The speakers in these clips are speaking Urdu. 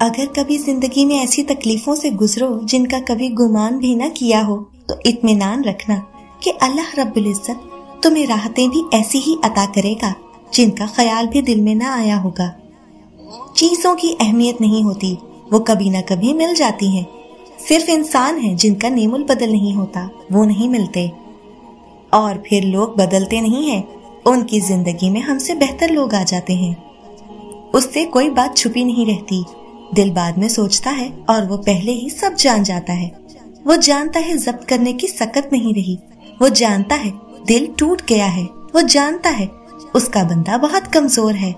اگر کبھی زندگی میں ایسی تکلیفوں سے گزرو جن کا کبھی گمان بھی نہ کیا ہو تو اطمینان رکھنا کہ اللہ رب العزت تمہیں راحتیں بھی ایسی ہی عطا کرے گا جن کا خیال بھی دل میں نہ آیا ہوگا۔ چیزوں کی اہمیت نہیں ہوتی، وہ کبھی نہ کبھی مل جاتی ہیں۔ صرف انسان ہیں جن کا نیم البدل نہیں ہوتا، وہ نہیں ملتے۔ اور پھر لوگ بدلتے نہیں ہیں، ان کی زندگی میں ہم سے بہتر لوگ آ جاتے ہیں۔ اس سے کوئی بات چھپی نہیں رہتی، دل بعد میں سوچتا ہے اور وہ پہلے ہی سب جان جاتا ہے۔ وہ جانتا ہے ضبط کرنے کی سکت نہیں رہی، وہ جانتا ہے دل ٹوٹ گیا ہے، وہ جانتا ہے اس کا بندہ بہت کمزور ہے۔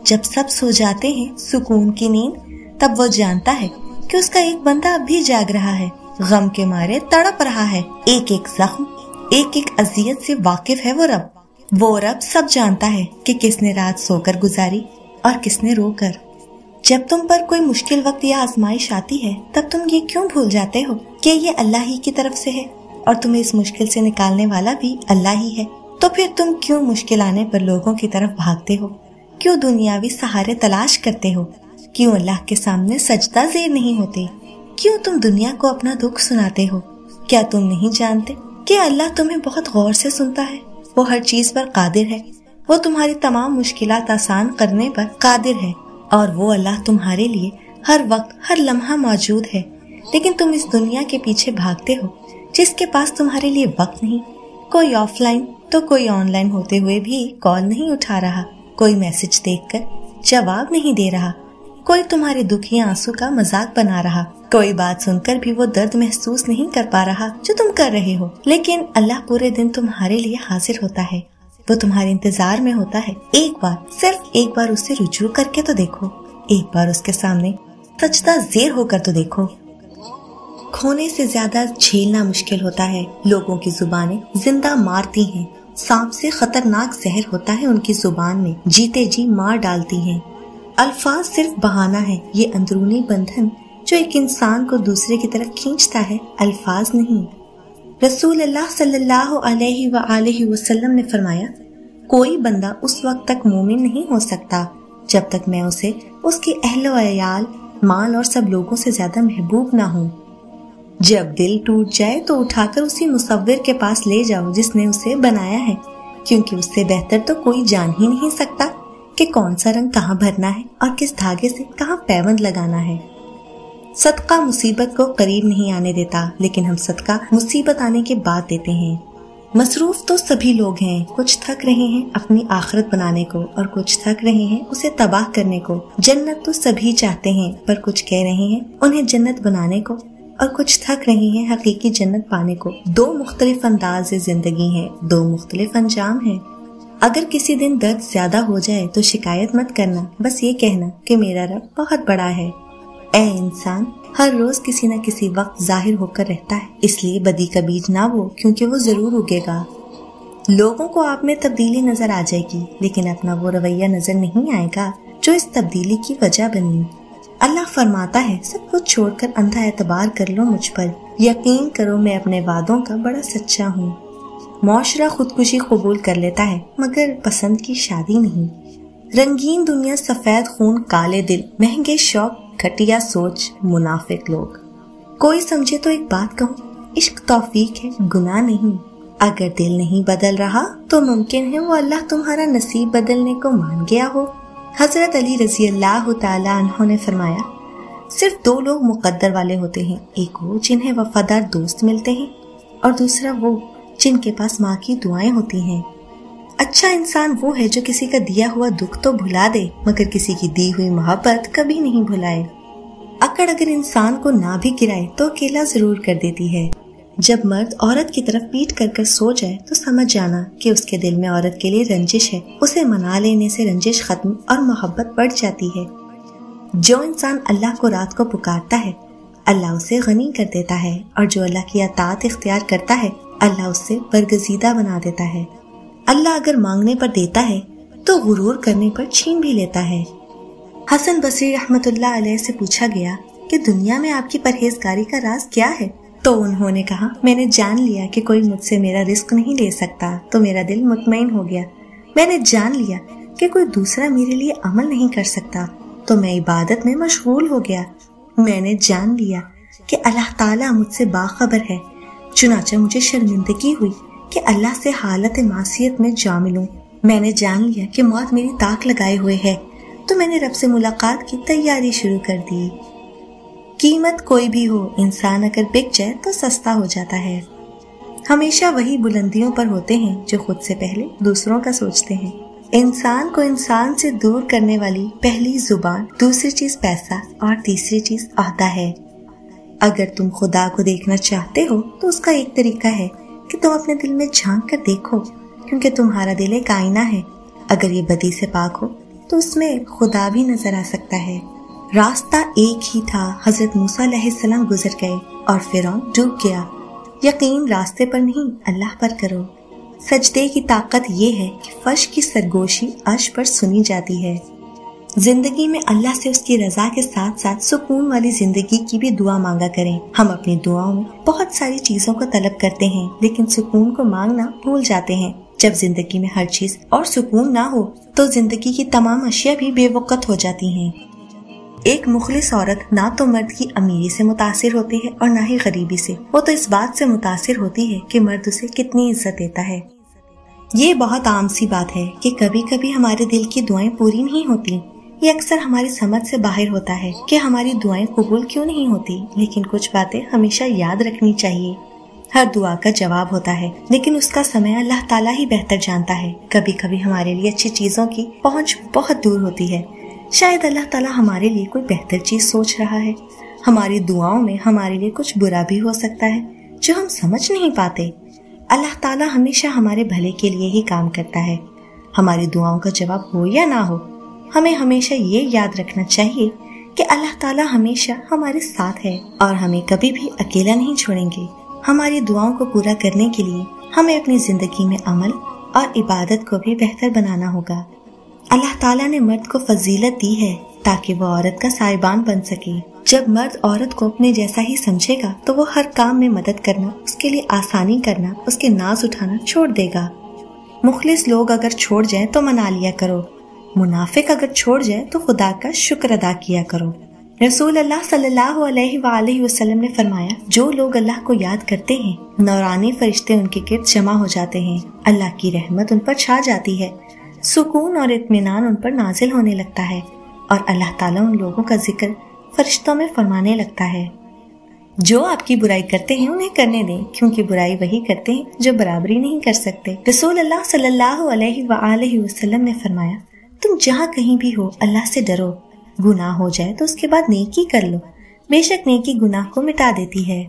جب سب سو جاتے ہیں سکون کی نیند، تب وہ جانتا ہے کہ اس کا ایک بندہ اب بھی جاگ رہا ہے، غم کے مارے تڑپ رہا ہے، ایک ایک زخم، ایک ایک اذیت سے واقف ہے وہ رب سب جانتا ہے کہ کس نے رات سو کر گزاری اور کس نے رو کر۔ جب تم پر کوئی مشکل وقت یا آزمائش آتی ہے تب تم یہ کیوں بھول جاتے ہو کہ یہ اللہ ہی کی طرف سے ہے اور تمہیں اس مشکل سے نکالنے والا بھی اللہ ہی ہے؟ تو پھر تم کیوں مشکل آنے پر لوگوں کی طرف بھاگتے ہو؟ کیوں دنیاوی سہارے تلاش کرتے ہو؟ کیوں اللہ کے سامنے سجدہ زیر نہیں ہوتے؟ کیوں تم دنیا کو اپنا دکھ سناتے ہو؟ کیا تم نہیں جانتے کہ اللہ تمہیں بہت غور سے سنتا ہے؟ وہ ہر چیز پر قادر ہے، وہ تمہاری تمام مشکلات آسان کرنے پر قادر ہے، اور وہ اللہ تمہارے لیے ہر وقت ہر لمحہ موجود ہے۔ لیکن تم اس دنیا کے پیچھے بھاگتے ہو جس کے پاس تمہارے لیے وقت نہیں، کوئی آف لائن تو کوئی آن لائن ہوتے ہوئے بھی کال نہیں اٹھا رہا، کوئی میسج دیکھ کر جواب نہیں دے رہا، کوئی تمہارے دکھ یا آنسو کا مذاق بنا رہا، کوئی بات سن کر بھی وہ درد محسوس نہیں کر پا رہا جو تم کر رہے ہو۔ لیکن اللہ پورے دن تمہارے لیے حاضر ہوتا ہے، وہ تمہارے انتظار میں ہوتا ہے۔ ایک بار، صرف ایک بار اس سے رجوع کر کے تو دیکھو، ایک بار اس کے سامنے سجدہ زیر ہو کر تو دیکھو۔ کھونے سے زیادہ جھیلنا مشکل ہوتا ہے۔ لوگوں کی زبانیں زندہ مارتی ہیں، سانپ سے خطرناک زہر ہوتا ہے ان کی زبان میں، جیتے جی مار ڈالتی ہیں۔ الفاظ صرف بہانہ ہے، یہ اندرونی بندھن جو ایک انسان کو دوسرے کی طرف کھینچتا ہے، الفاظ نہیں۔ رسول اللہ صلی اللہ علیہ وآلہ وسلم نے فرمایا، کوئی بندہ اس وقت تک مومن نہیں ہو سکتا جب تک میں اسے اس کے اہل و عیال، مال اور سب لوگوں سے زیادہ محبوب نہ ہوں۔ جب دل ٹوٹ جائے تو اٹھا کر اسی مصور کے پاس لے جاؤ جس نے اسے بنایا ہے، کیونکہ اس سے بہتر تو کوئی جان ہی نہیں سکتا کہ کون سا رنگ کہاں بھرنا ہے اور کس دھاگے سے کہاں پیوند لگانا ہے۔ صدقہ مصیبت کو قریب نہیں آنے دیتا، لیکن ہم صدقہ مصیبت آنے کے بعد دیتے ہیں۔ مصروف تو سبھی لوگ ہیں، کچھ تھک رہے ہیں اپنی آخرت بنانے کو اور کچھ تھک رہے ہیں اسے تباہ کرنے کو۔ جنت تو سبھی چاہتے ہیں، پر کچھ کہہ رہے ہیں انہیں جنت بنانے کو اور کچھ تھک رہے ہیں حقیقی جنت پانے کو۔ دو مختلف انداز زندگی ہیں، دو مختلف انجام ہیں۔ اگر کسی دن درد زیادہ ہو جائے تو شکایت مت کرنا، بس یہ کہنا کہ میرا رب بہت بڑا ہے۔ اے انسان، ہر روز کسی نہ کسی وقت ظاہر ہو کر رہتا ہے، اس لیے بدی کا بیج نہ بو، کیونکہ وہ ضرور اگے گا۔ لوگوں کو آپ میں تبدیلی نظر آ جائے گی، لیکن اپنا وہ رویہ نظر نہیں آئے گا جو اس تبدیلی کی وجہ بنی۔ اللہ فرماتا ہے، سب کچھ چھوڑ کر اندھا اعتبار کر لو مجھ پر، یقین کرو میں اپنے وعدوں کا بڑا سچا ہوں۔ معاشرہ خودکشی قبول کر لیتا ہے مگر پسند کی شادی نہیں۔ رنگین دنیا، سفید خون، کالے دل، مہنگے شوق، گھٹیا سوچ، منافق لوگ۔ کوئی سمجھے تو ایک بات کہوں، عشق توفیق ہے، گناہ نہیں۔ اگر دل نہیں بدل رہا تو ممکن ہے وہ اللہ تمہارا نصیب بدلنے کو مان گیا ہو۔ حضرت علی رضی اللہ تعالی عنہ نے فرمایا، صرف دو لوگ مقدر والے ہوتے ہیں، ایک وہ جنہیں وفادار دوست ملتے ہیں اور دوسرا وہ جن کے پاس ماں کی دعائیں ہوتی ہیں۔ اچھا انسان وہ ہے جو کسی کا دیا ہوا دکھ تو بھلا دے مگر کسی کی دی ہوئی محبت کبھی نہیں بھلائے۔ اکڑ اگر انسان کو نہ بھی گرائے تو اکیلا ضرور کر دیتی ہے۔ جب مرد عورت کی طرف پیٹ کر کر سو جائے تو سمجھ جانا کہ اس کے دل میں عورت کے لیے رنجش ہے، اسے منا لینے سے رنجش ختم اور محبت بڑھ جاتی ہے۔ جو انسان اللہ کو رات کو پکارتا ہے اللہ اسے غنی کر دیتا ہے، اور جو اللہ کی اطاعت اختیار کرتا ہے اللہ اس سے برگزیدہ بنا دیتا ہے۔ اللہ اگر مانگنے پر دیتا ہے تو غرور کرنے پر چھین بھی لیتا ہے۔ حسن بصری رحمت اللہ علیہ سے پوچھا گیا کہ دنیا میں آپ کی پرہیزگاری کا راز کیا ہے؟ تو انہوں نے کہا، میں نے جان لیا کہ کوئی مجھ سے میرا رزق نہیں لے سکتا تو میرا دل مطمئن ہو گیا۔ میں نے جان لیا کہ کوئی دوسرا میرے لیے عمل نہیں کر سکتا تو میں عبادت میں مشغول ہو گیا۔ میں نے جان لیا کہ اللہ تعالیٰ مجھ سے باخبر ہے، چنانچہ مجھے شرمندگی ہوئی کہ اللہ سے حالت معصیت میں جا ملوں۔ میں نے جان لیا کہ موت میری طاق لگائے ہوئے ہے، تو میں نے رب سے ملاقات کی تیاری شروع کر دی۔ قیمت کوئی بھی ہو، انسان اگر بک جائے تو سستا ہو جاتا ہے۔ ہمیشہ وہی بلندیوں پر ہوتے ہیں جو خود سے پہلے دوسروں کا سوچتے ہیں۔ انسان کو انسان سے دور کرنے والی پہلی زبان، دوسری چیز پیسہ اور تیسری چیز عہدہ ہے۔ اگر تم خدا کو دیکھنا چاہتے ہو تو اس کا ایک طریقہ ہے کہ تم اپنے دل میں جھانک کر دیکھو، کیونکہ تمہارا دل ایک آئینہ ہے۔ اگر یہ بدی سے پاک ہو تو اس میں خدا بھی نظر آ سکتا ہے۔ راستہ ایک ہی تھا، حضرت موسیٰ علیہ السلام گزر گئے اور فرعون ڈوب گیا۔ یقین راستے پر نہیں، اللہ پر کرو۔ سجدے کی طاقت یہ ہے کہ فرش کی سرگوشی عرش پر سنی جاتی ہے۔ زندگی میں اللہ سے اس کی رضا کے ساتھ ساتھ سکون والی زندگی کی بھی دعا مانگا کریں۔ ہم اپنی دعاؤں میں بہت ساری چیزوں کو طلب کرتے ہیں، لیکن سکون کو مانگنا بھول جاتے ہیں۔ جب زندگی میں ہر چیز اور سکون نہ ہو تو زندگی کی تمام اشیاء بھی بے وقت ہو جاتی ہیں۔ ایک مخلص عورت نہ تو مرد کی امیری سے متاثر ہوتی ہے اور نہ ہی غریبی سے، وہ تو اس بات سے متاثر ہوتی ہے کہ مرد اسے کتنی عزت دیتا ہے۔ یہ بہت عام سی بات ہے کہ کبھی کبھی ہمارے دل کی دعائیں پوری نہیں ہوتی۔ یہ اکثر ہماری سمجھ سے باہر ہوتا ہے کہ ہماری دعائیں قبول کیوں نہیں ہوتی، لیکن کچھ باتیں ہمیشہ یاد رکھنی چاہیے۔ ہر دعا کا جواب ہوتا ہے، لیکن اس کا سمے اللہ تعالیٰ ہی بہتر جانتا ہے۔ کبھی کبھی ہمارے لیے اچھی چیزوں کی پہنچ بہت دور ہوتی ہے۔ شاید اللہ تعالیٰ ہمارے لیے کوئی بہتر چیز سوچ رہا ہے۔ ہماری دعاؤں میں ہمارے لیے کچھ برا بھی ہو سکتا ہے جو ہم سمجھ نہیں پاتے۔ اللہ تعالیٰ ہمیشہ ہمارے بھلے کے لیے ہی کام کرتا ہے۔ ہماری دعاؤں کا جواب ہو یا نہ ہو، ہمیں ہمیشہ یہ یاد رکھنا چاہیے کہ اللہ تعالیٰ ہمیشہ ہمارے ساتھ ہے اور ہمیں کبھی بھی اکیلا نہیں چھوڑیں گے۔ ہماری دعاؤں کو پورا کرنے کے لیے ہمیں اپنی زندگی میں عمل اور عبادت کو بھی بہتر بنانا ہوگا۔ اللہ تعالیٰ نے مرد کو فضیلت دی ہے تاکہ وہ عورت کا سائبان بن سکے۔ جب مرد عورت کو اپنے جیسا ہی سمجھے گا تو وہ ہر کام میں مدد کرنا، اس کے لیے آسانی کرنا، اس کے ناز اٹھانا چھوڑ دے گا۔ مخلص لوگ اگر چھوڑ جائیں تو منا لیا کرو، منافق اگر چھوڑ جائے تو خدا کا شکر ادا کیا کرو۔ رسول اللہ صلی اللہ علیہ وآلہ وسلم نے فرمایا، جو لوگ اللہ کو یاد کرتے ہیں نورانی فرشتے ان کے گرد جمع ہو جاتے ہیں، اللہ کی رحمت ان پر چھا جاتی ہے، سکون اور اطمینان ان پر نازل ہونے لگتا ہے، اور اللہ تعالیٰ ان لوگوں کا ذکر فرشتوں میں فرمانے لگتا ہے۔ جو آپ کی برائی کرتے ہیں انہیں کرنے دیں، کیونکہ برائی وہی کرتے ہیں جو برابری نہیں کر سکتے۔ رسول اللہ صلی اللہ علیہ وآلہ وسلم نے فرمایا، تم جہاں کہیں بھی ہو اللہ سے ڈرو، گناہ ہو جائے تو اس کے بعد نیکی کر لو، بے شک نیکی گناہ کو مٹا دیتی ہے۔